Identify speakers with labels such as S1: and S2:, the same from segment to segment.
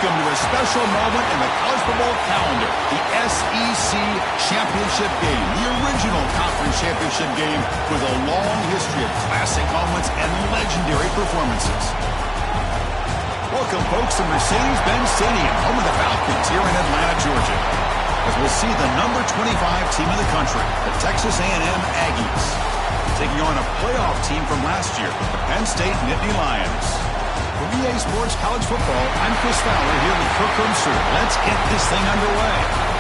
S1: welcome to a special moment in the college football calendar, the SEC Championship Game, the original conference championship game with a long history of classic moments and legendary performances. Welcome, folks, to Mercedes-Benz Stadium, home of the Falcons here in Atlanta, Georgia, as we'll see the number 25 team in the country, the Texas A&M Aggies, taking on a playoff team from last year, the Penn State Nittany Lions. For EA Sports College Football, I'm Chris Fowler here with Kirk Hermser. Let's get this thing underway.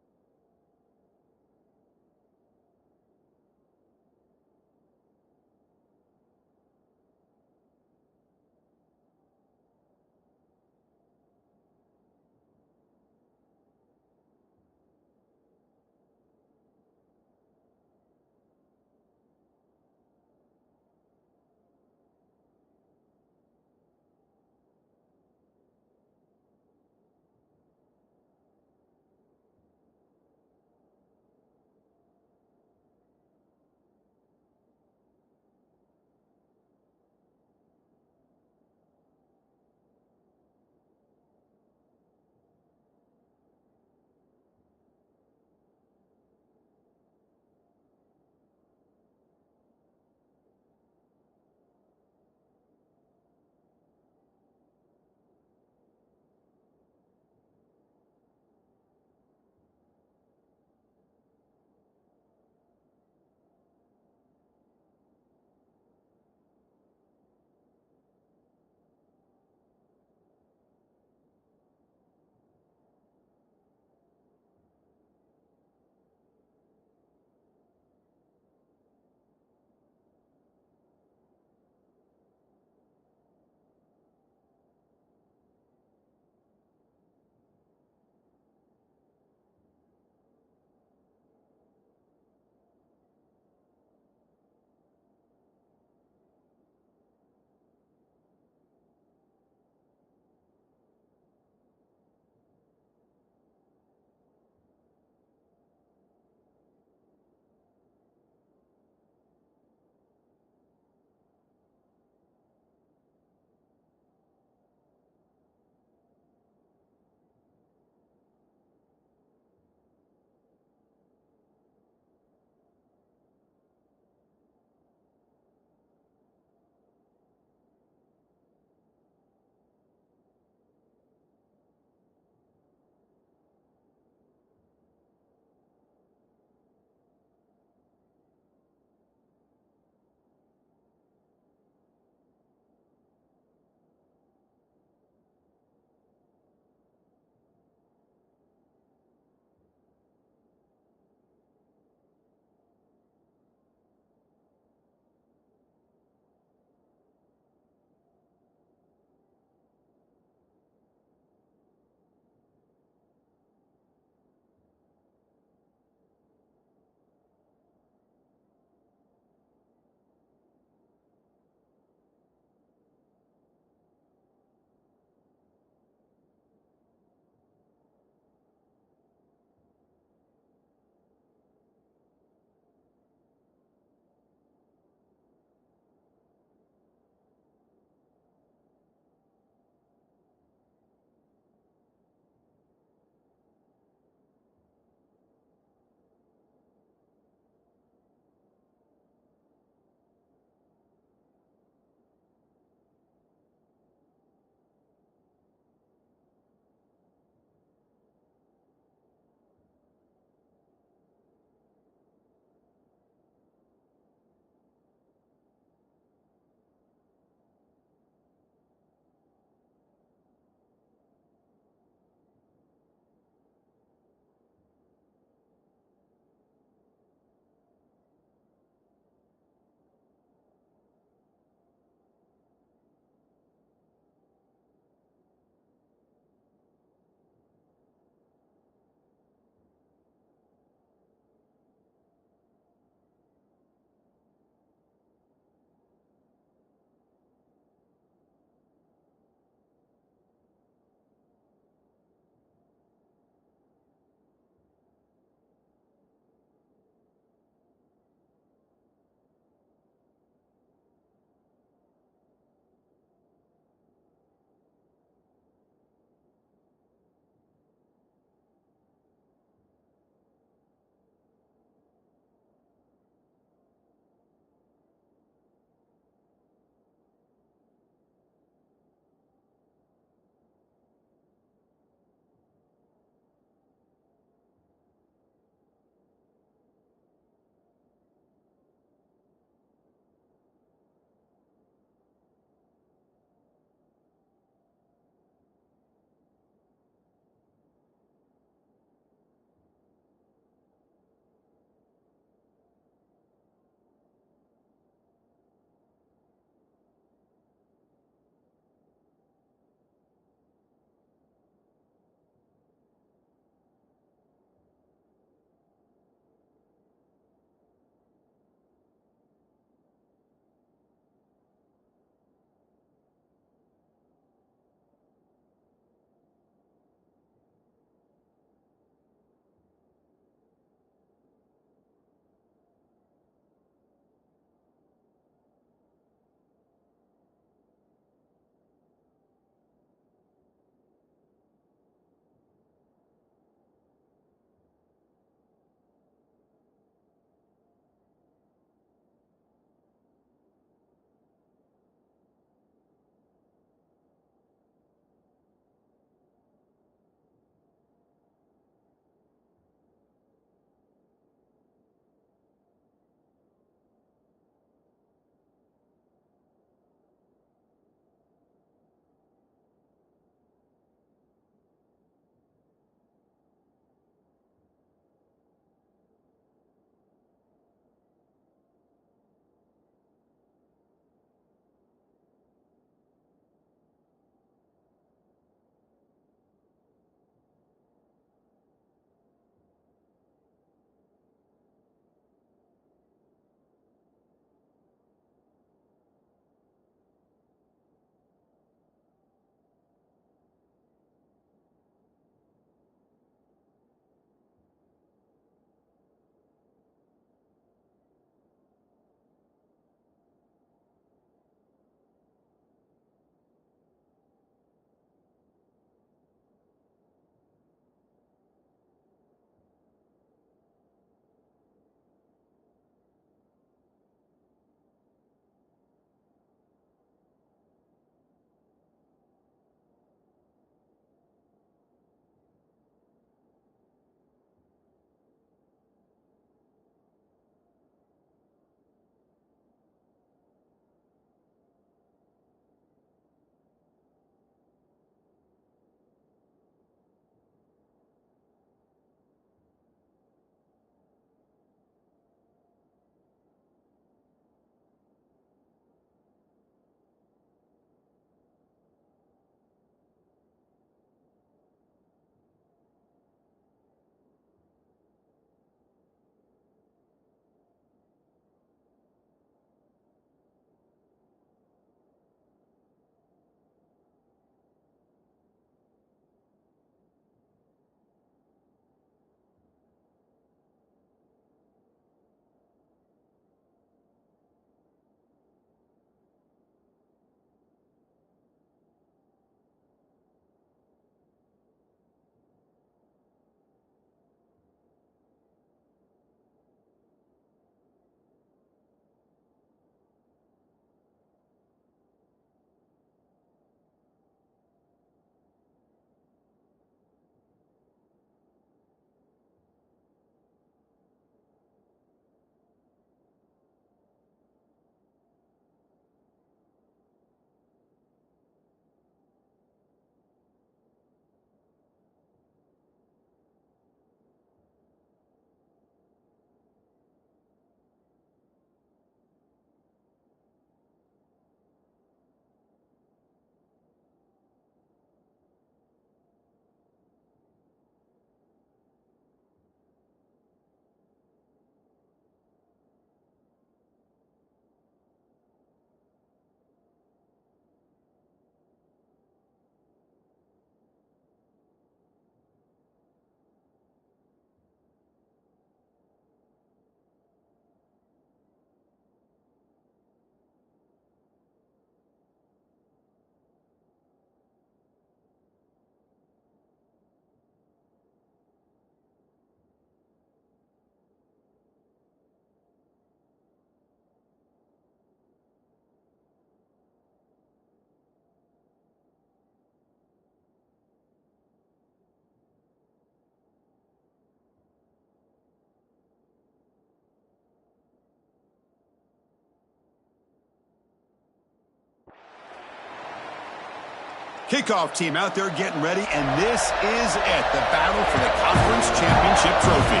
S1: Kickoff team out there getting ready, and this is it, the battle for the conference championship trophy.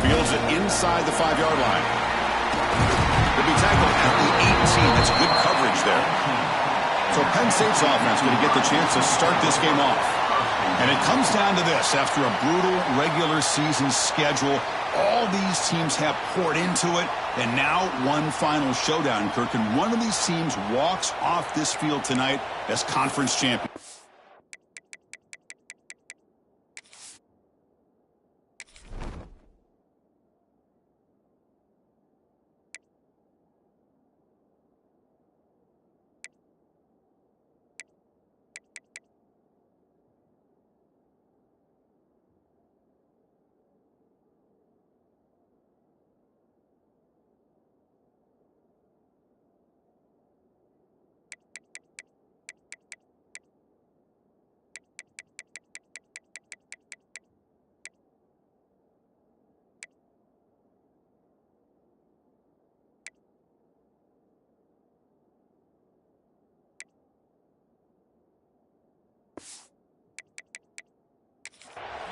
S1: Fields it inside the 5-yard line. They'll be tackled at the 18. That's good coverage there. So Penn State's offense going to get the chance to start this game off. And it comes down to this. After a brutal regular season schedule, all these teams have poured into it, and now one final showdown, Kirk. And one of these teams walks off this field tonight as conference champion.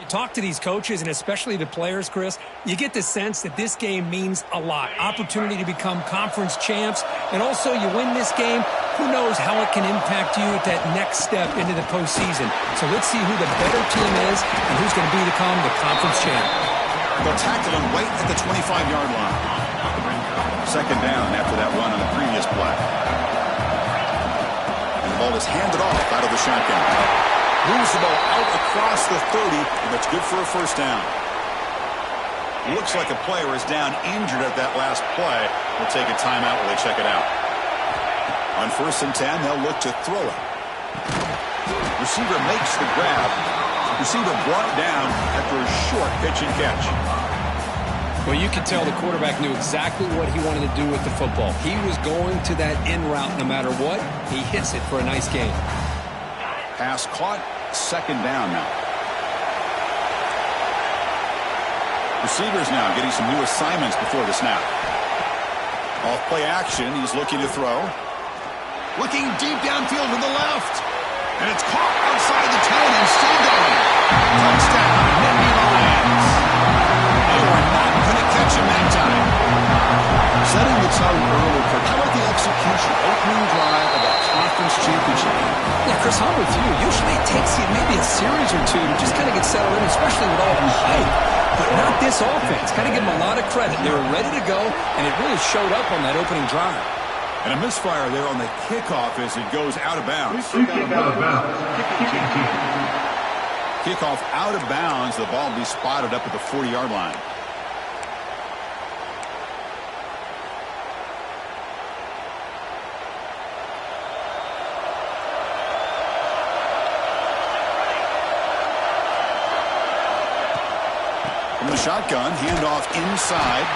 S2: Talk to these coaches and especially the players, Chris, you get the sense that this game means a lot. Opportunity to become conference champs, and also you win this game, who knows how it can impact you at that next step into the postseason. So let's see who the better team is and who's going to become the conference champ.
S1: They'll tackle him right at the 25-yard line. Second down after that run on the previous play. And the ball is handed off out of the shotgun. Moves the ball out across the 30, and that's good for a first down. Looks like a player is down injured at that last play. We'll take a timeout while they check it out. On 1st and 10, they'll look to throw it. Receiver makes the grab. Receiver brought down after a short pitch and catch.
S2: Well, you could tell the quarterback knew exactly what he wanted to do with the football. He was going to that in route no matter what. He hits it for a nice gain.
S1: Pass caught. Second down now. Receivers now getting some new assignments before the snap. Off play action. He's looking to throw. Looking deep downfield to the left. And it's caught outside the 10 and still going. Touchdown, Nittany Lions. They were not going to catch him that time. Setting the tone early, Kirk. How about the execution? Opening drive of a conference championship game.
S2: Yeah, Chris, I'm with you. Usually it takes you maybe a series or two to just kind of get settled in, especially with all the hype. But not this offense. Got to give them a lot of credit. They were ready to go, and it really showed up on that opening drive.
S1: And a misfire there on the kickoff as it goes out of bounds. Kickoff out of bounds. The ball will be spotted up at the 40-yard line. From the shotgun, handoff inside.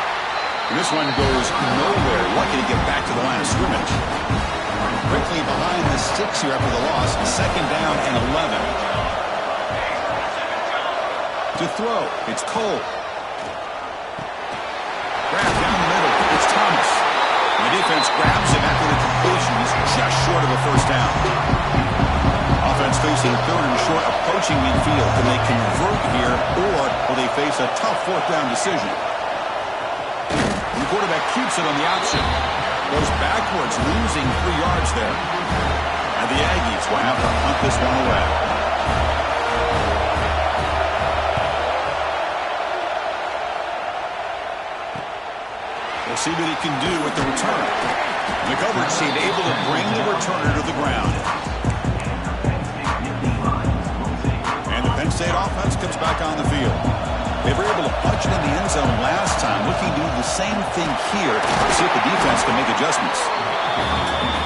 S1: And this one goes nowhere. Lucky to get back to the line of scrimmage. Quickly behind the sticks here after the loss. Second down and 11. To throw, it's Cole. Grab down the middle, it's Thomas. And the defense grabs him after the completion. He's just short of a first down. Offense facing third and short, approaching midfield. Can they convert here, or will they face a tough fourth down decision? The quarterback keeps it on the option. Goes backwards, losing 3 yards there. And the Aggies will have to hunt this one away. We'll see what he can do with the return. The coverage team able to bring the returner to the ground. And the Penn State offense comes back on the field. They were able to punch it in the end zone last time. Looking to do the same thing here to see if the defense can make adjustments.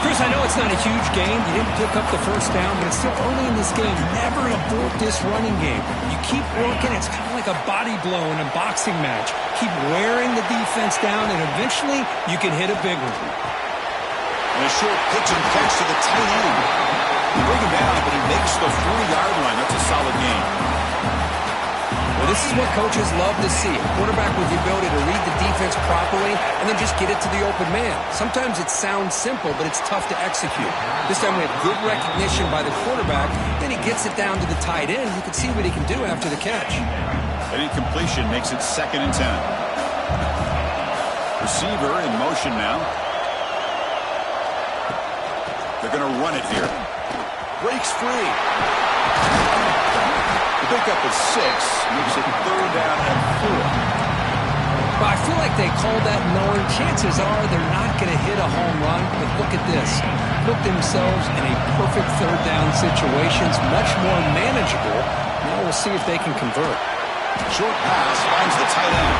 S2: Chris, I know it's not a huge game. You didn't pick up the first down, but it's still early in this game. Never abort this running game. You keep working. It's kind of like a body blow in a boxing match. Keep wearing the defense down, and eventually you can hit a big one.
S1: And a short pitch and catch to the tight end. You bring him down, but he makes the 40-yard line. That's a solid game.
S2: Well, this is what coaches love to see. A quarterback with the ability to read the defense properly and then just get it to the open man. Sometimes it sounds simple, but it's tough to execute. This time we have good recognition by the quarterback. Then he gets it down to the tight end. You can see what he can do after the catch.
S1: An incompletion makes it 2nd and 10. Receiver in motion now. They're going to run it here. Breaks free. The pickup is 6. Makes it 3rd down and 4.
S2: Well, I feel like they called that knowing chances are they're not going to hit a home run. But look at this. Put themselves in a perfect 3rd down situation. It's much more manageable. Now we'll see if they can convert.
S1: Short pass finds the tight end.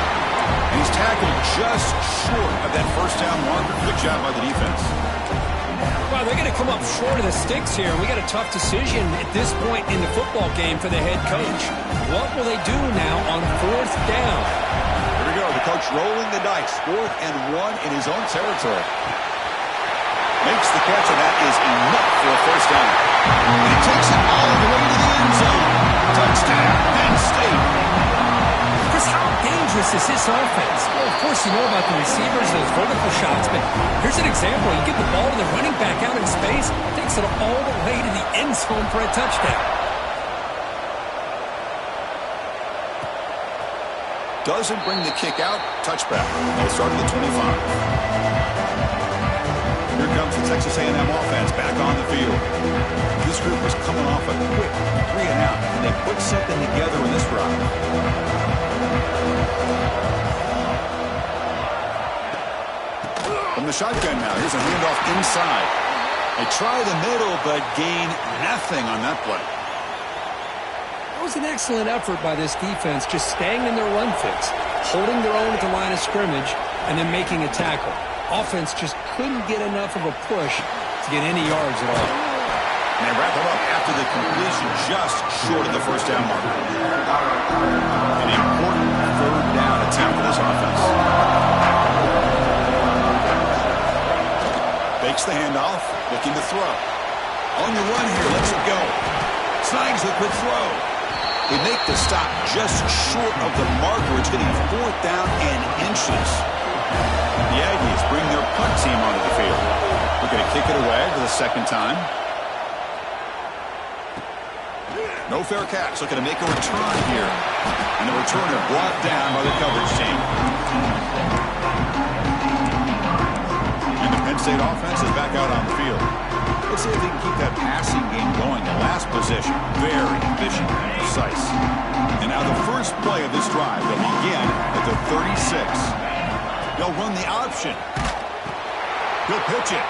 S1: And he's tackled just short of that 1st down marker. Good job by the defense.
S2: Well, they're going to come up short of the sticks here. We got a tough decision at this point in the football game for the head coach. What will they do now on 4th down?
S1: Here we go. The coach rolling the dice. 4th and 1 in his own territory. Makes the catch, and that is enough for a 1st down. And he takes it all the way to the end zone. Touchdown, Penn State.
S2: Chris, how dangerous is this offense? Well, of course, you know about the receivers, those vertical shots, but here's an example. You get the ball to the running back out in space, takes it all the way to the end zone for a touchdown.
S1: Doesn't bring the kick out. Touchback. They'll start at the 25. Here comes the Texas A&M offense back on the field. This group was coming off a quick 3-and-out, and they put something together in this drive. From the shotgun now, here's a handoff inside. They try the middle, but gain nothing on that play.
S2: That was an excellent effort by this defense, just staying in their run fix, holding their own at the line of scrimmage, and then making a tackle. Offense just couldn't get enough of a push to get any yards at all.
S1: And they wrap it up after the completion just short of the 1st down marker. An important 3rd down attempt for this offense. Fakes the handoff, looking to throw. On the run here, lets it go. Snags the quick throw. They make the stop just short of the marker. It's getting 4th down and inches. The Aggies bring their punt team onto the field. They're going to kick it away for the 2nd time. No fair catch. Looking to make a return here. And the returner brought down by the coverage team. And the Penn State offense is back out on the field. Let's see if they can keep that passing game going. The last possession, very efficient and precise. And now the first play of this drive, they'll begin at the 36. They'll run the option. He'll pitch it.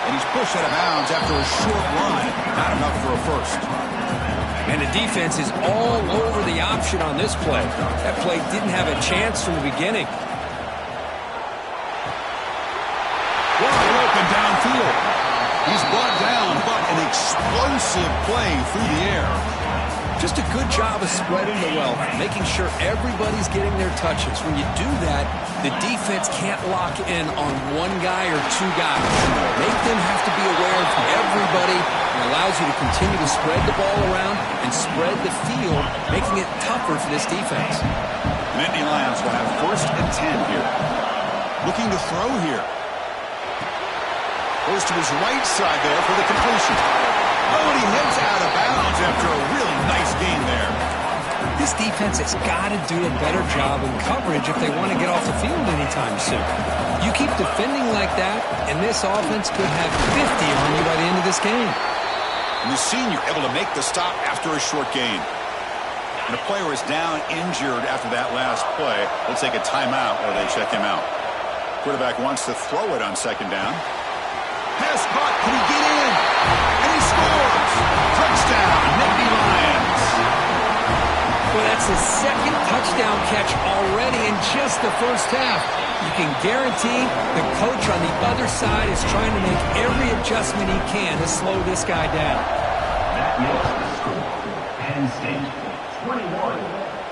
S1: And he's pushed out of bounds after a short run. Not enough for a 1st.
S2: And the defense is all over the option on this play. That play didn't have a chance from the beginning.
S1: Wide open downfield. He's brought down, but an explosive play through the air.
S2: Just a good job of spreading the wealth, making sure everybody's getting their touches. When you do that, the defense can't lock in on one guy or 2 guys. Make them have to be aware of everybody. It allows you to continue to spread the ball around and spread the field, making it tougher for this defense.
S1: Nittany Lions will have 1st and 10 here. Looking to throw here. Goes to his right side there for the completion. Oh, and he heads out of bounds after a really nice gain there.
S2: This defense has got to do a better job in coverage if they want to get off the field anytime soon. You keep defending like that, and this offense could have 50 on you by the end of this game.
S1: And the senior able to make the stop after a short gain. And the player is down injured after that last play. They'll take a timeout while they check him out. Quarterback wants to throw it on 2nd down. Pass caught. Can he get in? And he scores. Touchdown, Nittany Lions.
S2: Well, that's the 2nd touchdown catch already in just the 1st half. You can guarantee the coach on the other side is trying to make every adjustment he can to slow this guy down.
S3: That makes the score. Penn State 21,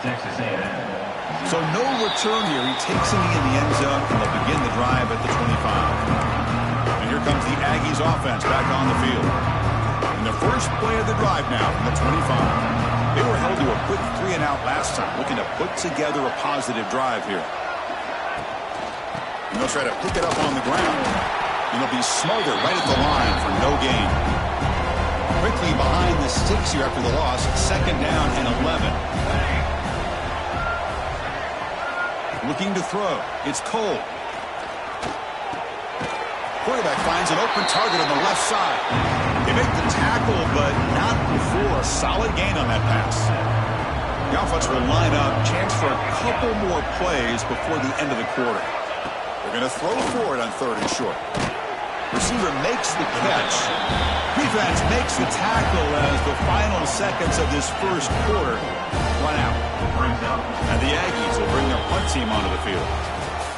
S3: Texas A&M.
S1: So no return here. He takes it in the end zone, and they'll begin the drive at the 25. And here comes the Aggies offense back on the field. And the first play of the drive now from the 25. They were held to a quick 3-and-out last time, looking to put together a positive drive here. And they'll try to pick it up on the ground. And they'll be smothered right at the line for no gain. Quickly behind the sticks here after the loss. 2nd down and 11. Looking to throw. It's Cole. Quarterback finds an open target on the left side. They make the tackle, but not before a solid gain on that pass. The offense will line up. Chance for a couple more plays before the end of the quarter. They're going to throw for it on 3rd and short. Receiver makes the catch. Defense makes the tackle as the final seconds of this first quarter run out. And the Aggies will bring their punt team onto the field.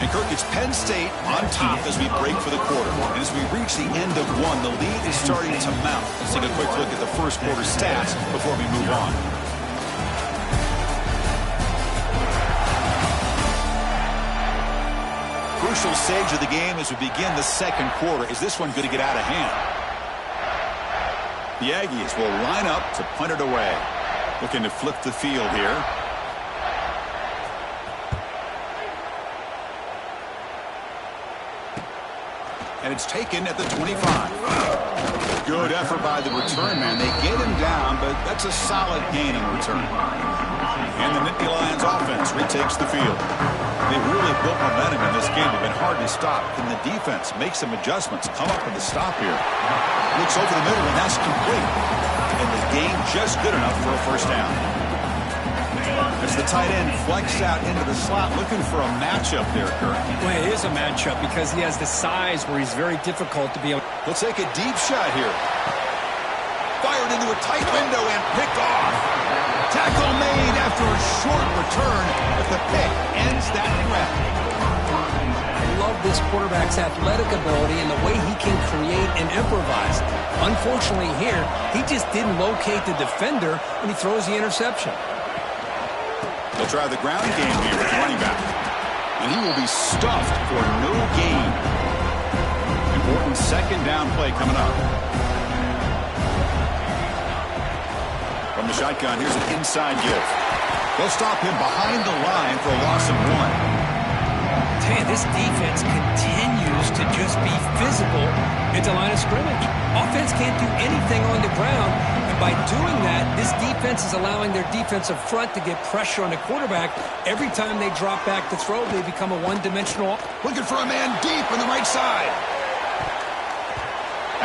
S1: And Kirk, it's Penn State on top as we break for the quarter. And as we reach the end of one, the lead is starting to mount. Let's take a quick look at the first quarter stats before we move on. Crucial stage of the game as we begin the second quarter. Is this one going to get out of hand? The Aggies will line up to punt it away. Looking to flip the field here. And it's taken at the 25. Good effort by the return man. They get him down, but that's a solid gain in return. And the Nittany Lions offense retakes the field. They really built momentum in this game. They've been hard to stop. Can the defense make some adjustments? Come up with a stop here. Looks over the middle, and that's complete. And the game just good enough for a first down. As the tight end flexed out into the slot, looking for a matchup there, Kirk.
S2: Well, it is a matchup because he has the size where he's very difficult to be able.
S1: He'll take a deep shot here. Fired into a tight window and picked off. Tackle made after a short return, but the pick ends that threat.
S2: I love this quarterback's athletic ability and the way he can create and improvise. Unfortunately here, he just didn't locate the defender when he throws the interception.
S1: They'll try the ground game here with the running back. And he will be stuffed for no gain. Important 2nd down play coming up. From the shotgun, here's an inside give. They'll stop him behind the line for a loss of 1.
S2: Man, this defense continues to just be physical at the line of scrimmage. Offense can't do anything on the ground, and by doing that, this defense is allowing their defensive front to get pressure on the quarterback. Every time they drop back to throw, they become a one-dimensional.
S1: Looking for a man deep on the right side.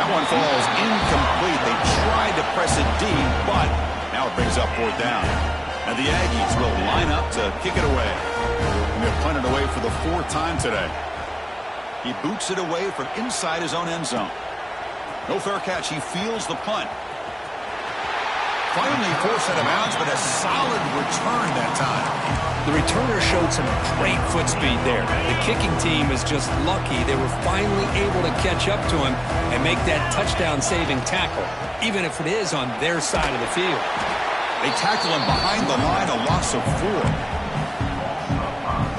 S1: That one falls incomplete. They tried to press it deep, but now it brings up 4th down. And the Aggies will line up to kick it away. And they'll punt it away for the 4th time today. He boots it away from inside his own end zone. No fair catch. He feels the punt. Finally forced out of bounds, but a solid return that time.
S2: The returner showed some great foot speed there. The kicking team is just lucky they were finally able to catch up to him and make that touchdown-saving tackle, even if it is on their side of the field.
S1: They tackle him behind the line, a loss of 4.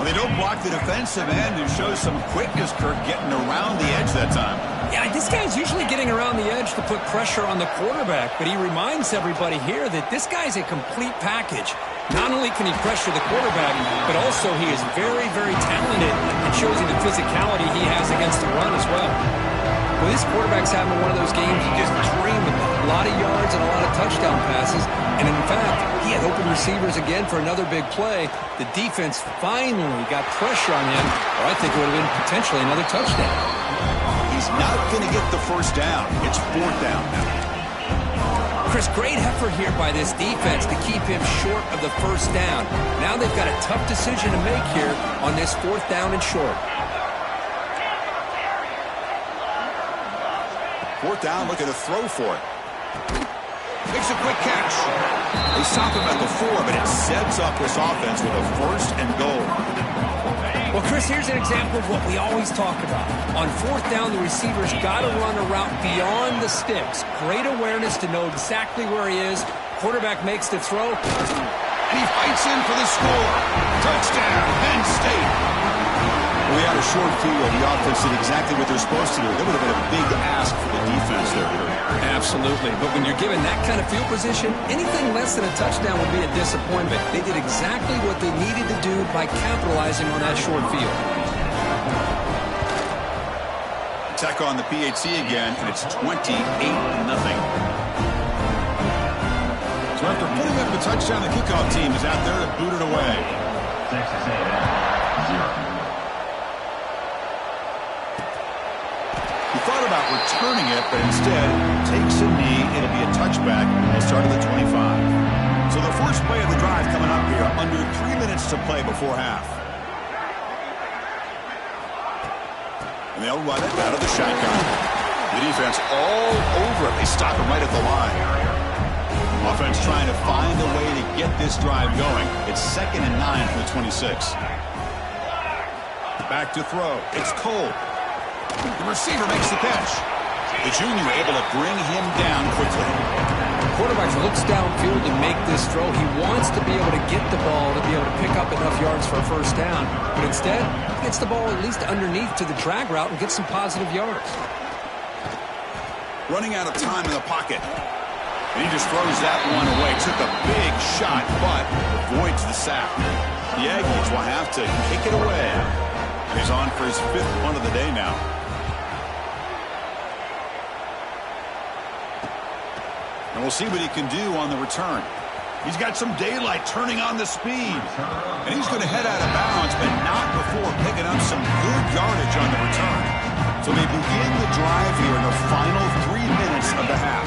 S1: Well, they don't block the defensive end and show some quickness, Kirk, getting around the edge that time.
S2: Yeah, this guy's usually getting around the edge to put pressure on the quarterback, but he reminds everybody here that this guy's a complete package. Not only can he pressure the quarterback, but also he is very, very talented and shows you the physicality he has against the run as well. Well, this quarterback's having one of those games you just dream about. A lot of yards and a lot of touchdown passes. And in fact, he had open receivers again for another big play. The defense finally got pressure on him, or I think it would have been potentially another touchdown.
S1: He's not going to get the first down. It's 4th down now.
S2: Chris, great effort here by this defense to keep him short of the first down. Now they've got a tough decision to make here on this 4th down and short.
S1: 4th down, looking to throw for it. Makes a quick catch. They stop him at the 4, but it sets up this offense with a 1st and goal.
S2: Well, Chris, here's an example of what we always talk about. On 4th down, the receiver's got to run a route beyond the sticks. Great awareness to know exactly where he is. Quarterback makes the throw.
S1: And he fights in for the score. Touchdown, Penn State. Well, we had a short field. The offense did exactly what they're supposed to do. That would have been a big ask for the defense there.
S2: Absolutely. But when you're given that kind of field position, anything less than a touchdown would be a disappointment. They did exactly what they needed to do by capitalizing on that short field.
S1: Attack on the PHC again, and it's 28-0. So after putting up the touchdown, the kickoff team is out there to boot it away.
S3: Texas A&M, 0.
S1: He thought about returning it, but instead takes a knee. It'll be a touchback. They'll start at the 25. So the first play of the drive coming up here, under 3 minutes to play before half. And they'll run it out of the shotgun. The defense all over it. They stop it right at the line. Offense trying to find a way to get this drive going. It's 2nd and 9 from the 26. Back to throw. It's Cole. The receiver makes the catch. The junior able to bring him down quickly.
S2: The quarterback looks downfield to make this throw. He wants to be able to get the ball to be able to pick up enough yards for a first down. But instead, he gets the ball at least underneath to the drag route and gets some positive yards.
S1: Running out of time in the pocket. And he just throws that one away. Took a big shot, but avoids the sack. The Aggies will have to kick it away. He's on for his 5th punt of the day now. And we'll see what he can do on the return. He's got some daylight turning on the speed. And he's going to head out of bounds, but not before picking up some good yardage on the return. So they begin the drive here in the final 3 minutes of the half.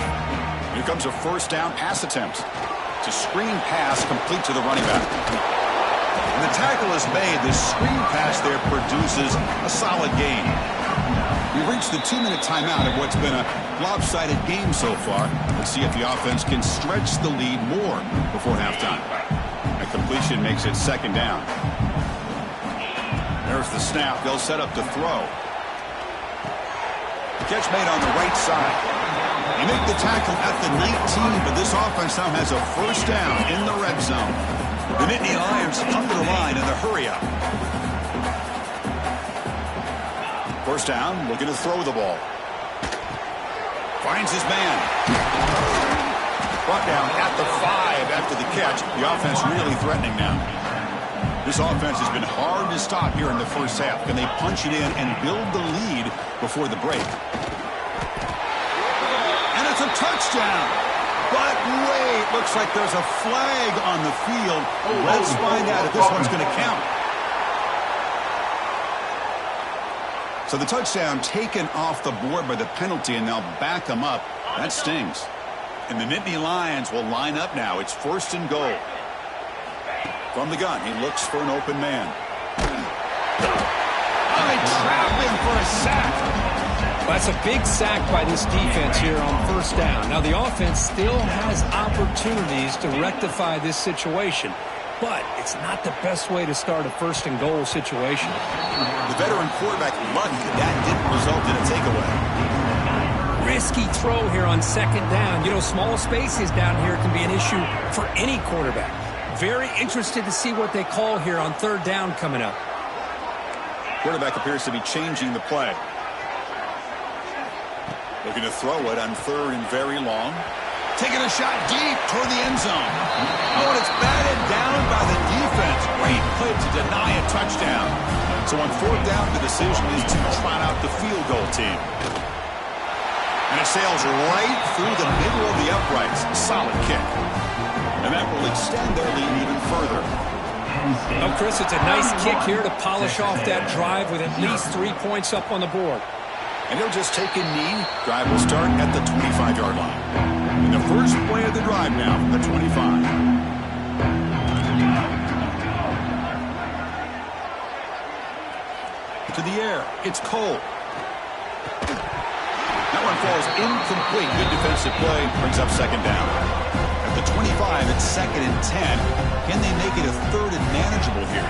S1: Here comes a first down pass attempt. It's a screen pass complete to the running back. And the tackle is made. The screen pass there produces a solid gain. We've reached the 2-minute timeout of what's been a lopsided game so far. Let's see if the offense can stretch the lead more before halftime. A completion makes it 2nd down. There's the snap. They'll set up to throw. The catch made on the right side. They make the tackle at the 19, but this offense now has a first down in the red zone. The Nittany Lions come to the line in the hurry-up. First down, looking to throw the ball. Finds his man. Brought down at the 5 after the catch. The offense really threatening now. This offense has been hard to stop here in the first half. Can they punch it in and build the lead before the break? It's a touchdown. But wait, looks like there's a flag on the field. Let's find out if this one's going to count. So the touchdown taken off the board by the penalty, and they'll back them up. That stings. And the Nittany Lions will line up now. It's 1st and goal. From the gun, he looks for an open man. Oh, they trap him for a sack.
S2: That's a big sack by this defense here on first down. Now, the offense still has opportunities to rectify this situation, but it's not the best way to start a 1st and goal situation.
S1: The veteran quarterback lucky that didn't result in a takeaway.
S2: Risky throw here on 2nd down. You know, small spaces down here can be an issue for any quarterback. Very interested to see what they call here on 3rd down coming up.
S1: Quarterback appears to be changing the play. Looking to throw it on 3rd and very long. Taking a shot deep toward the end zone. Oh, and it's batted down by the defense. Great play to deny a touchdown. So on 4th down, the decision is to trot out the field goal team. And it sails right through the middle of the uprights. Solid kick. And that will extend their lead even further.
S2: Oh, Chris, it's a nice kick here to polish off that drive with at least 3 points up on the board.
S1: And he'll just take a knee. Drive will start at the 25-yard line. And the first play of the drive now from the 25. To the air. It's Cole. That one falls incomplete. Good defensive play. Brings up 2nd down. At the 25, it's 2nd and 10. Can they make it a 3rd and manageable here?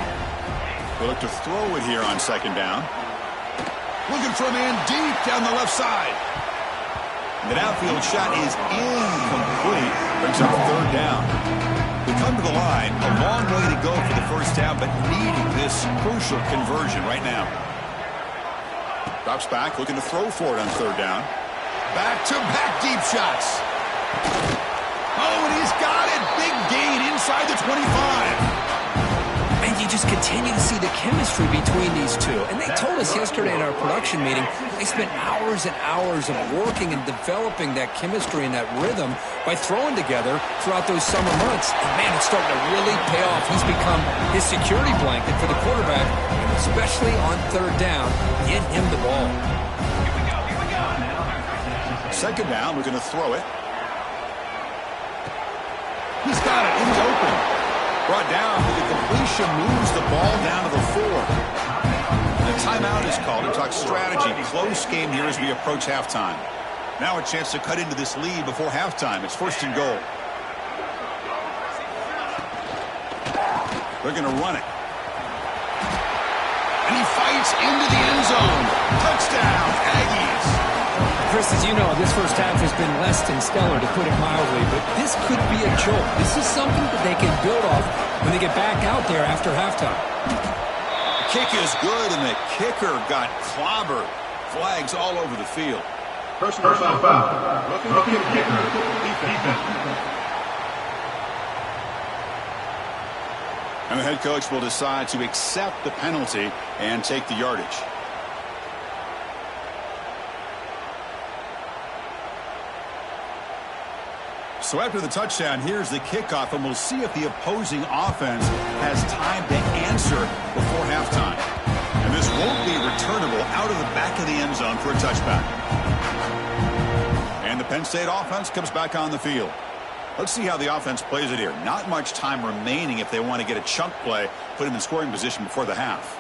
S1: They look to throw it here on 2nd down. Looking for a man deep down the left side. The downfield shot is incomplete. Brings up 3rd down. We come to the line. A long way to go for the first down, but needing this crucial conversion right now. Drops back, looking to throw for it on 3rd down. Back-to-back deep shots. Oh, and he's got it. Big gain inside the 25.
S2: And you just continue to see the chemistry between these two. And they told us yesterday in our production meeting, they spent hours and hours of working and developing that chemistry and that rhythm by throwing together throughout those summer months. And man, it's starting to really pay off. He's become his security blanket for the quarterback, especially on third down. Get him the ball.
S3: Here we go.
S1: Second down, we're going to throw it. He's got it in the open. Brought down with the completion, moves the ball down to the 4. And a timeout is called to talk strategy. Close game here as we approach halftime. Now a chance to cut into this lead before halftime. It's 1st and goal. They're going to run it. And he fights into the end zone. Touchdown, Aggies.
S2: Chris, as you know, this first half has been less than stellar, to put it mildly, but this could be a jolt. This is something that they can build off when they get back out there after halftime.
S1: The kick is good, and the kicker got clobbered. Flags all over the field.
S3: Personal foul. Rookie kicker. Defense.
S1: And the head coach will decide to accept the penalty and take the yardage. So after the touchdown, here's the kickoff, and we'll see if the opposing offense has time to answer before halftime. And this won't be returnable out of the back of the end zone for a touchback. And the Penn State offense comes back on the field. Let's see how the offense plays it here. Not much time remaining if they want to get a chunk play, put him in scoring position before the half.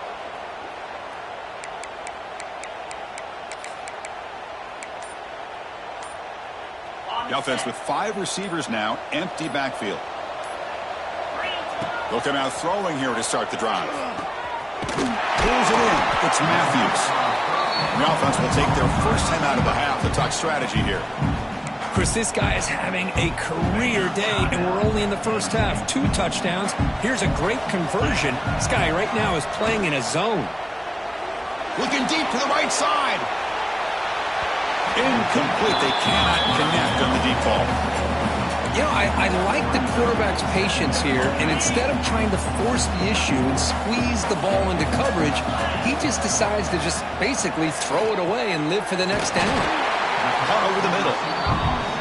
S1: The offense with 5 receivers now, empty backfield. They'll come out throwing here to start the drive. Pulls it in. It's Matthews. The offense will take their first time out of the half to talk strategy here.
S2: Chris, this guy is having a career day, and we're only in the first half. 2 touchdowns. Here's a great conversion. This guy right now is playing in a zone.
S1: Looking deep to the right side. Incomplete. They cannot connect on the deep ball.
S2: You know, I like the quarterback's patience here, and instead of trying to force the issue and squeeze the ball into coverage, he just decides to just basically throw it away and live for the next down.
S1: Caught over the middle.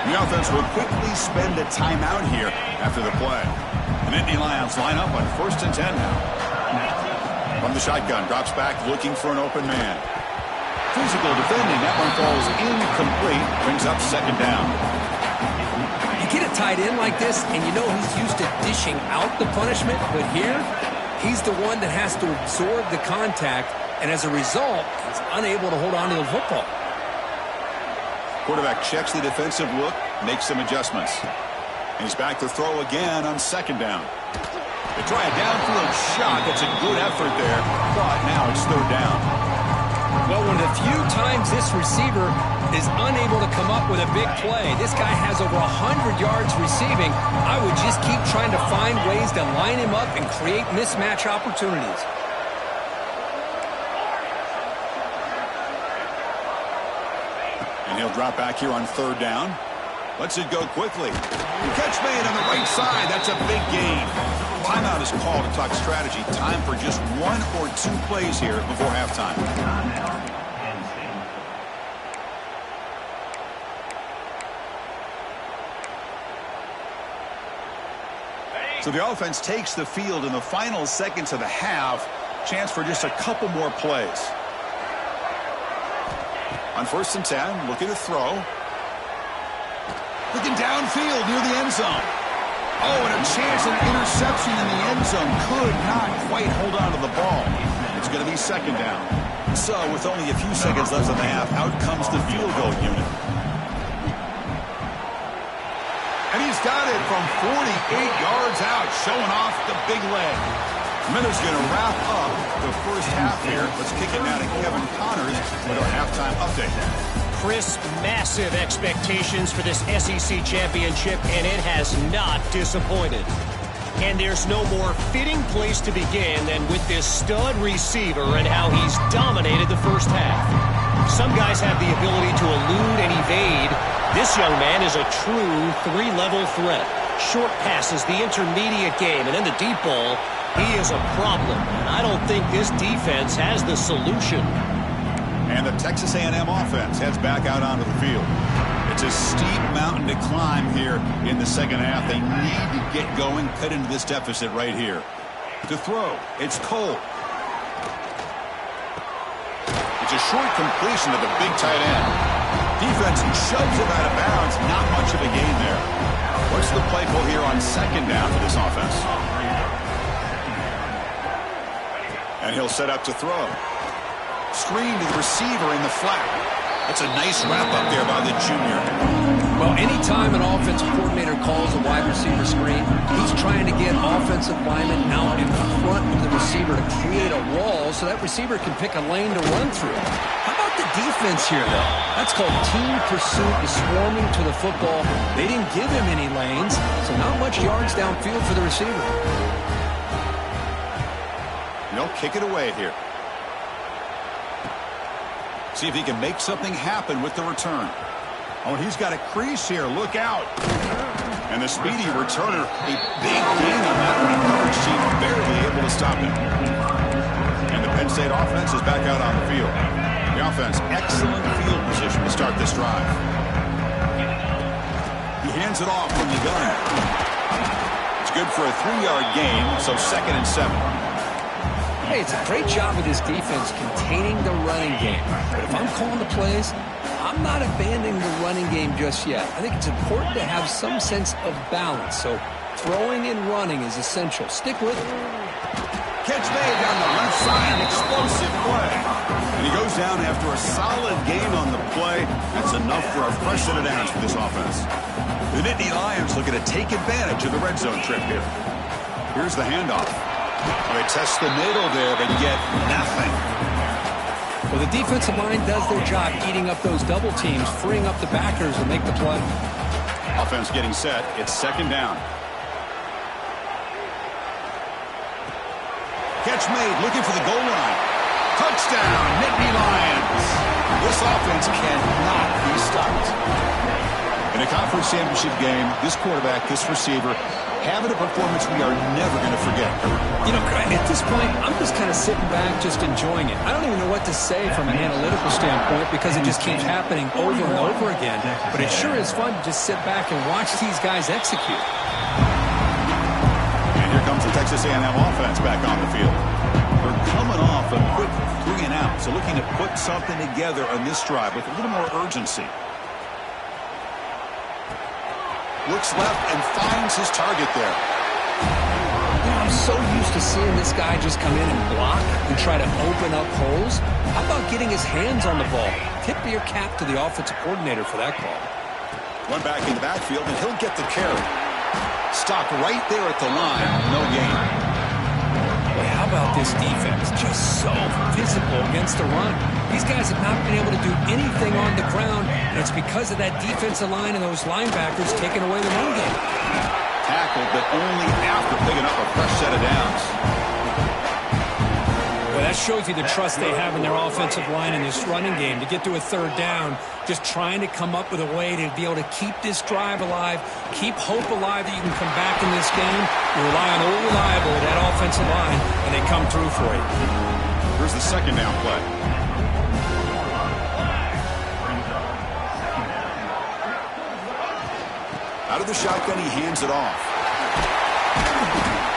S1: The offense will quickly spend a timeout here after the play. And Indy Lions line up on 1st and 10 now. From the shotgun, drops back looking for an open man. Physical defending. That one falls incomplete. Brings up 2nd down.
S2: You get a tight end like this, and you know he's used to dishing out the punishment, but here, he's the one that has to absorb the contact, and as a result, he's unable to hold on to the football.
S1: Quarterback checks the defensive look, makes some adjustments. And he's back to throw again on 2nd down. They try a downfield shot. That's a good effort there, but now it's 3rd down.
S2: Well, one of the few times this receiver is unable to come up with a big play. This guy has over 100 yards receiving. I would just keep trying to find ways to line him up and create mismatch opportunities.
S1: And he'll drop back here on 3rd down. Lets it go quickly. Catch made on the right side. That's a big gain. Timeout is called to talk strategy. Time for just 1 or 2 plays here before halftime. So the offense takes the field in the final seconds of the half. Chance for just a couple more plays. On 1st and 10, looking to throw. Looking downfield near the end zone. Oh, and a chance at an interception in the end zone. Could not quite hold on to the ball. It's going to be 2nd down. So with only a few seconds left in the half, out comes the field goal unit. And he's got it from 48 yards out, showing off the big leg. Miller's going to wrap up the first half here. Let's kick it now to Kevin Connors with our halftime update.
S4: Chris, massive expectations for this SEC championship, and it has not disappointed. And there's no more fitting place to begin than with this stud receiver and how he's dominated the first half. Some guys have the ability to elude and evade This young man is a true three-level threat. Short passes, the intermediate game, and then the deep ball. He is a problem, and I don't think this defense has the solution.
S1: And the Texas A&M offense heads back out onto the field. It's a steep mountain to climb here in the second half. They need to get going, cut into this deficit right here. To throw, it's Cole. It's a short completion to the big tight end. Defense shoves him out of bounds. Not much of a gain there. What's the play call here on second down for this offense? And he'll set up to throw. Screen to the receiver in the flat. That's a nice wrap up there by the junior.
S2: Well, anytime an offensive coordinator calls a wide receiver screen, he's trying to get offensive linemen out in front of the receiver to create a wall so that receiver can pick a lane to run through. How about the defense here, though? That's called team pursuit and swarming to the football. They didn't give him any lanes, so not much yards downfield for the receiver.
S1: They'll kick it away here. See if he can make something happen with the return. Oh, he's got a crease here. Look out. And the speedy returner, a big gain on that one. Coverage team barely able to stop him. And the Penn State offense is back out on the field. The offense, excellent field position to start this drive. He hands it off from the gun. It's good for a 3-yard gain, so 2nd and 7.
S2: Hey, it's a great job of this defense containing the running game. But if I'm calling the plays, I'm not abandoning the running game just yet. I think it's important to have some sense of balance. So throwing and running is essential. Stick with it.
S1: Catch made down the left side. Explosive play. And he goes down after a solid gain on the play. That's enough for a fresh set of downs for this offense. The Nittany Lions looking to take advantage of the red zone trip here. Here's the handoff. They test the middle there, but get nothing.
S2: Well, the defensive line does their job eating up those double teams, freeing up the backers to make the play.
S1: Offense getting set. It's 2nd down. Catch made, looking for the goal line. Touchdown, Nittany Lions. This offense cannot be stopped. In a conference championship game, this quarterback, this receiver, having a performance we are never going to forget.
S2: You know, at this point, I'm just kind of sitting back, just enjoying it. I don't even know what to say from an analytical standpoint because it just keeps happening over and over again. But it sure is fun to just sit back and watch these guys execute.
S1: And here comes the Texas A&M offense back on the field. They're coming off a quick 3 and out, so looking to put something together on this drive with a little more urgency. Looks left and finds his target there.
S2: You know, I'm so used to seeing this guy just come in and block and try to open up holes. How about getting his hands on the ball? Tip your cap to the offensive coordinator for that call.
S1: One back in the backfield, and he'll get the carry. Stopped right there at the line. No gain.
S2: Boy, how about this defense? Just so physical against the run. These guys have not been able to do anything on the ground, and it's because of that defensive line and those linebackers taking away the run game.
S1: Tackled, but only after picking up a fresh set of downs.
S2: Well, that shows you the trust they have in their offensive line in this running game. To get to a 3rd down, just trying to come up with a way to be able to keep this drive alive, keep hope alive that you can come back in this game. You rely on old reliable, that offensive line, and they come through for you.
S1: Here's the 2nd down play. Out of the shotgun, he hands it off.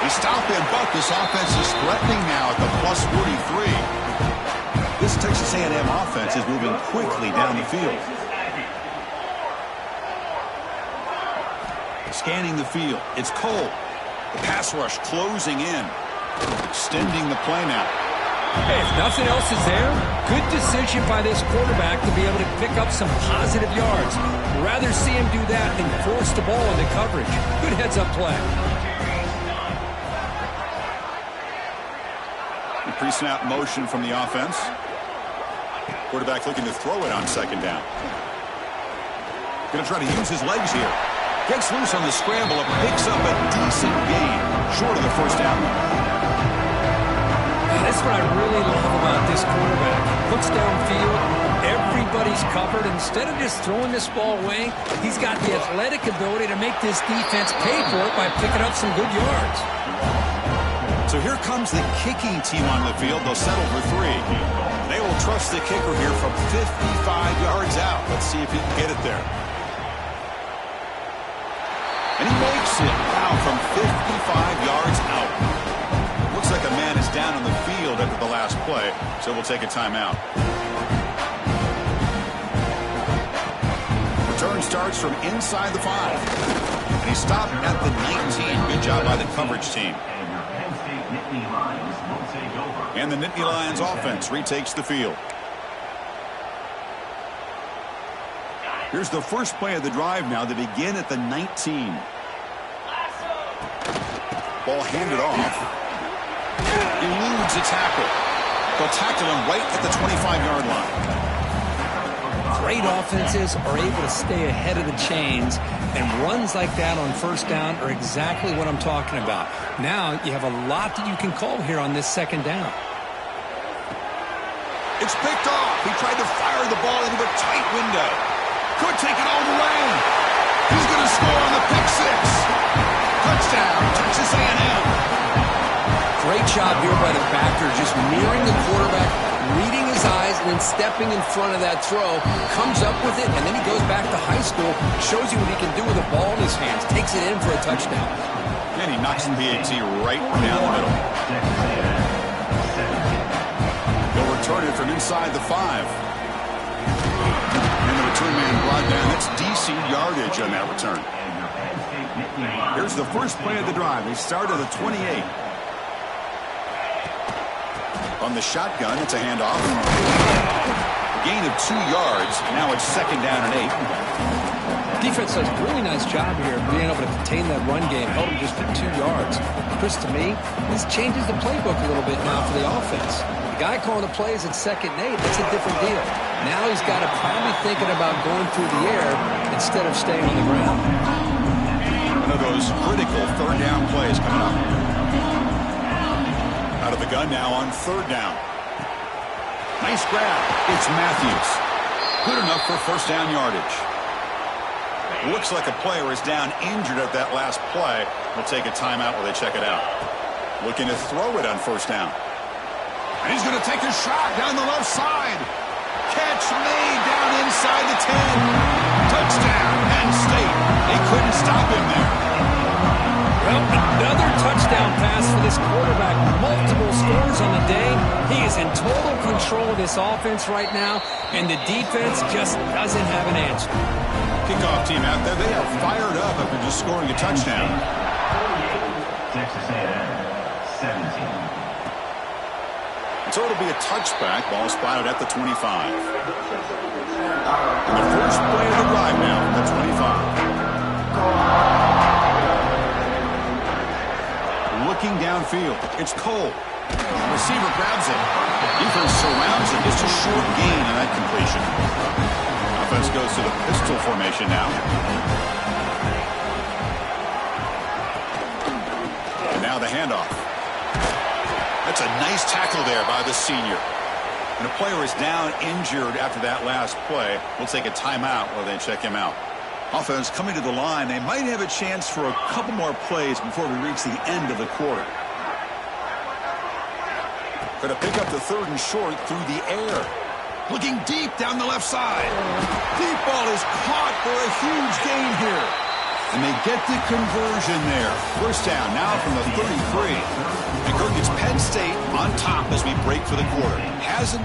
S1: They stop him, but this offense is threatening now at the plus 43. This Texas A&M offense is moving quickly down the field. Scanning the field, it's Cole. The pass rush closing in. Extending the play now.
S2: Hey, if nothing else is there, good decision by this quarterback to be able to pick up some positive yards. Rather see him do that than force the ball into coverage. Good heads-up play.
S1: Pre-snap motion from the offense. Quarterback looking to throw it on 2nd down. Going to try to use his legs here. Gets loose on the scramble and picks up a decent gain. Short of the 1st down.
S2: That's what I really love about this quarterback. Looks downfield, everybody's covered. Instead of just throwing this ball away, he's got the athletic ability to make this defense pay for it by picking up some good yards.
S1: So here comes the kicking team on the field. They'll settle for 3. They will trust the kicker here from 55 yards out. Let's see if he can get it there. And he makes it now from 55 yards out. Looks like a man is down on the field after the last play, so we'll take a timeout. Return starts from inside the 5. And he stopped at the 19. Good job by the coverage team. And the Nittany Lions offense retakes the field. Here's the first play of the drive now. They begin at the 19. Ball handed off. Eludes a tackle. They'll tackle him right at the 25-yard line.
S2: Great offenses are able to stay ahead of the chains, and runs like that on first down are exactly what I'm talking about. Now you have a lot that you can call here on this second down.
S1: It's picked off. He tried to fire the ball into a tight window. Could take it all the way. He's going to score on the pick 6. Touchdown, Texas A&M.
S2: Great job here by the backer, just mirroring the quarterback, reading his eyes, and then stepping in front of that throw, comes up with it, and then he goes back to high school, shows you what he can do with a ball in his hands, takes it in for a touchdown.
S1: And he knocks the PAT right down the middle. They'll return it from inside the 5. And the return man brought down. That's DC yardage on that return. Here's the first play of the drive. They start at the 28. On the shotgun, it's a handoff. A gain of 2 yards. Now it's second down and 8.
S2: Defense does a really nice job here of being able to contain that run game. Held him just for 2 yards. Chris, to me, this changes the playbook a little bit now for the offense. The guy calling the plays at second and 8, that's a different deal. Now he's got to probably thinking about going through the air instead of staying on the ground.
S1: One of those critical third down plays coming up. Out of the gun now on third down. Nice grab. It's Matthews. Good enough for first down yardage. Looks like a player is down injured at that last play. We'll take a timeout while they check it out. Looking to throw it on first down. And he's going to take a shot down the left side. Catch made down inside the 10. Touchdown, Penn State. They couldn't stop him there.
S2: Well, another touchdown pass for this quarterback. Multiple scores on the day. He is in total control of this offense right now, and the defense just doesn't have an answer.
S1: Kickoff team out there, they are fired up after just scoring a touchdown.
S3: Texas A&M, 17.
S1: So it'll be a touchback. Ball spotted at the 25. And the first play of the drive now from the 25. Looking downfield. It's Cole. The receiver grabs it. Defense surrounds it. Just a short gain on that completion. Offense goes to the pistol formation now. And now the handoff. That's a nice tackle there by the senior. And a player is down injured after that last play. We'll take a timeout while they check him out. Offense coming to the line. They might have a chance for a couple more plays before we reach the end of the quarter. Going to pick up the third and short through the air. Looking deep down the left side. Deep ball is caught for a huge gain here. And they get the conversion there. First down now from the 33. And Kirk, it's Penn State on top as we break for the quarter. Hasn't.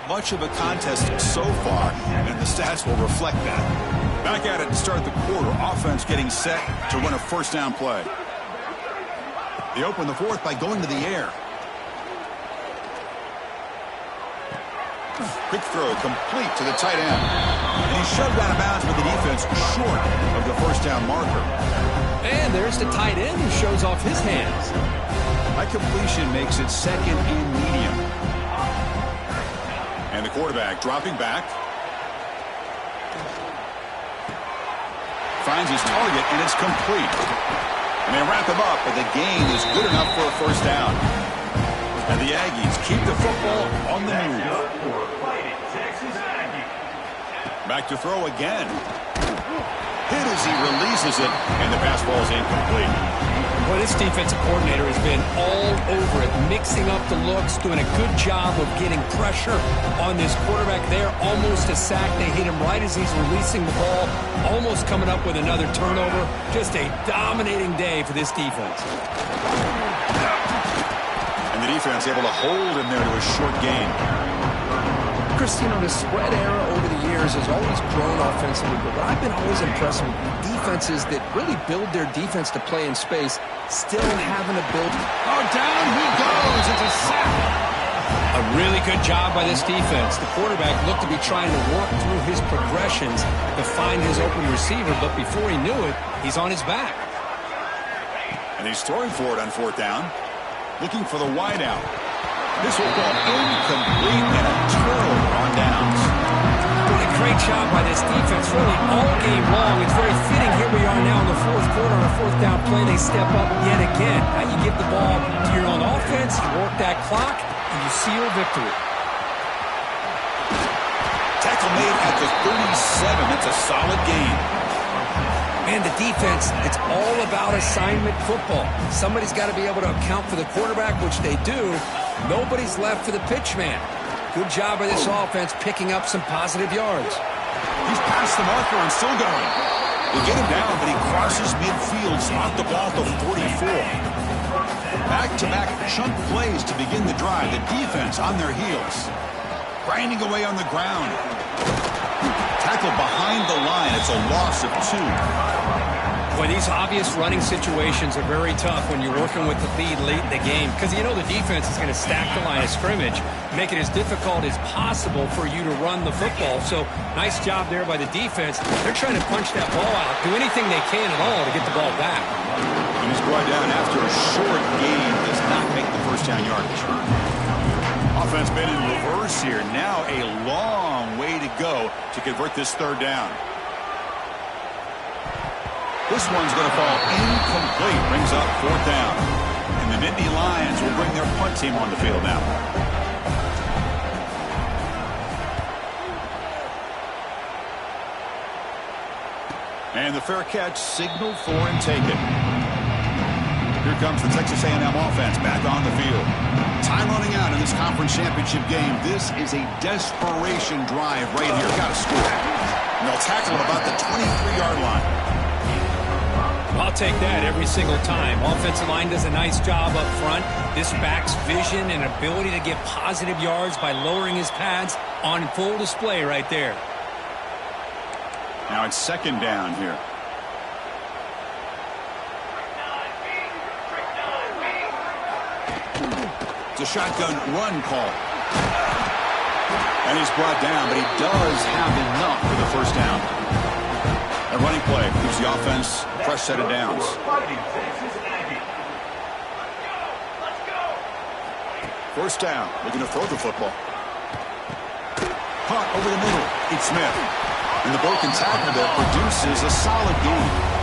S1: Much of a contest so far, and the stats will reflect that. Back at it to start the quarter. Offense getting set to run a first down play. They open the fourth by going to the air. Quick throw complete to the tight end. And he's shoved out of bounds with the defense short of the first down marker.
S2: And there's the tight end who shows off his hands.
S1: That completion makes it second and medium. And the quarterback dropping back. Finds his target, and it's complete. And they wrap him up, but the gain is good enough for a first down. And the Aggies keep the football on the move. Back to throw again. Hit as he releases it, and the pass ball is incomplete.
S2: Well, this defensive coordinator has been all over it, mixing up the looks, doing a good job of getting pressure on this quarterback there. Almost a sack. They hit him right as he's releasing the ball, almost coming up with another turnover. Just a dominating day for this defense.
S1: And the defense able to hold him there to a short gain.
S2: Chris, you know, the spread era over the years has always grown offensively, but what I've been always impressed with defenses that really build their defense to play in space, still having to build.
S1: Oh, down he goes. It's a sack.
S2: A really good job by this defense. The quarterback looked to be trying to work through his progressions to find his open receiver, but before he knew it, he's on his back.
S1: And he's throwing for it on fourth down, looking for the wideout. This will go incomplete and a turnover on downs.
S2: What a great job by this defense, really all game long. It's very fitting. Here we are now in the fourth quarter on a fourth down play. They step up yet again. Now you give the ball to your own offense, you work that clock, and you seal victory.
S1: Tackle made at the 37. It's a solid gain.
S2: Man, the defense, it's all about assignment football. Somebody's got to be able to account for the quarterback, which they do. Nobody's left for the pitch man. Good job by this offense picking up some positive yards.
S1: He's past the marker and still going. They get him down, but he crosses midfield, slot the ball to 44. Back-to-back chunk plays to begin the drive. The defense on their heels. Grinding away on the ground. Tackle behind the line. It's a loss of 2.
S2: Boy, these obvious running situations are very tough when you're working with the lead late in the game because you know the defense is going to stack the line of scrimmage, make it as difficult as possible for you to run the football. So nice job there by the defense. They're trying to punch that ball out, do anything they can at all to get the ball back.
S1: And he's brought down after a short gain. Does not make the first down yardage. Offense been in reverse here. Now a long way to go to convert this third down. This one's going to fall incomplete. Brings up fourth down. And the Nittany Lions will bring their punt team on the field now. And the fair catch signaled for and taken. Here comes the Texas A&M offense back on the field. Time running out in this conference championship game. This is a desperation drive right here. Got to score. And they'll tackle at about the 23-yard line.
S2: I'll take that every single time. Offensive line does a nice job up front. This back's vision and ability to get positive yards by lowering his pads on full display right there.
S1: Now it's second down here. It's a shotgun run call. And he's brought down, but he does have enough for the first down. A running play gives the offense a fresh set of downs. First down, looking to throw the football. Caught over the middle. It's Smith. And the broken tackle there produces a solid gain.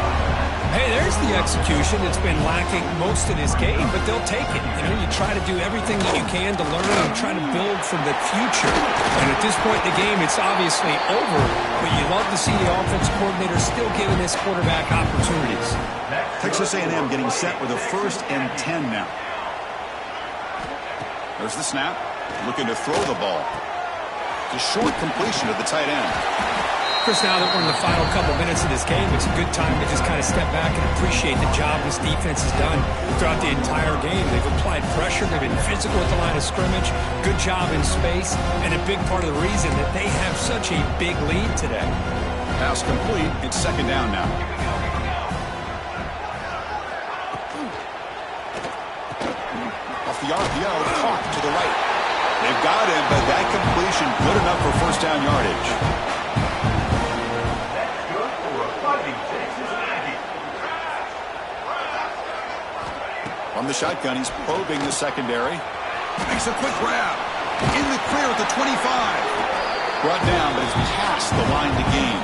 S2: Hey, there's the execution that's been lacking most of this game, but they'll take it. You know, you try to do everything that you can to learn and try to build from the future. And at this point in the game, it's obviously over, but you love to see the offensive coordinator still giving this quarterback opportunities.
S1: Texas A&M getting set with a 1st and 10 now. There's the snap. Looking to throw the ball. It's a short completion to the tight end.
S2: Chris, now that we're in the final couple minutes of this game, it's a good time to just kind of step back and appreciate the job this defense has done throughout the entire game. They've applied pressure. They've been physical at the line of scrimmage. Good job in space. And a big part of the reason that they have such a big lead today.
S1: Pass complete. It's second down now. Off the RPO, caught to the right. They've got him, but that completion good enough for first down yardage. the shotgun. He's probing the secondary. Makes a quick grab. In the clear at the 25. Brought down, but it's past the line to gain.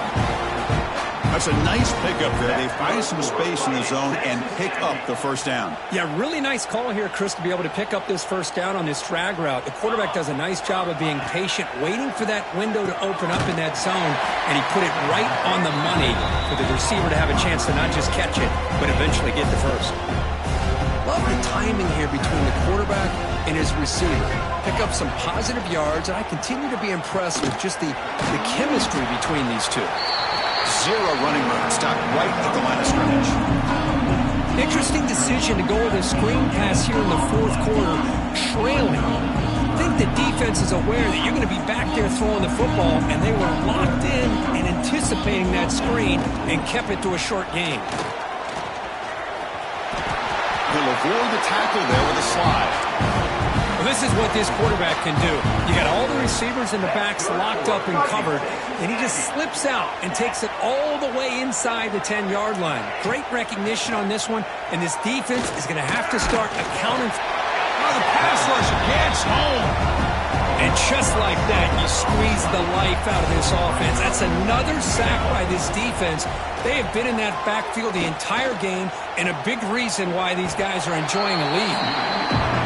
S1: That's a nice pickup there. They find some space in the zone and pick up the first down.
S2: Yeah, really nice call here, Chris, to be able to pick up this first down on this drag route. The quarterback does a nice job of being patient, waiting for that window to open up in that zone, and he put it right on the money for the receiver to have a chance to not just catch it, but eventually get the first. Love the timing here between the quarterback and his receiver. Pick up some positive yards, and I continue to be impressed with just the chemistry between these two.
S1: Zero running room, stopped right at the line of scrimmage.
S2: Interesting decision to go with a screen pass here in the fourth quarter, trailing. I think the defense is aware that you're going to be back there throwing the football, and they were locked in and anticipating that screen and kept it to a short gain.
S1: He'll avoid the tackle there with a slide.
S2: Well, this is what this quarterback can do. You got all the receivers in the backs locked up and covered, and he just slips out and takes it all the way inside the 10-yard line. Great recognition on this one, and this defense is going to have to start accounting for.
S1: Oh, the pass rush gets home.
S2: And just like that, you squeeze the life out of this offense. That's another sack by this defense. They have been in that backfield the entire game, and a big reason why these guys are enjoying a lead.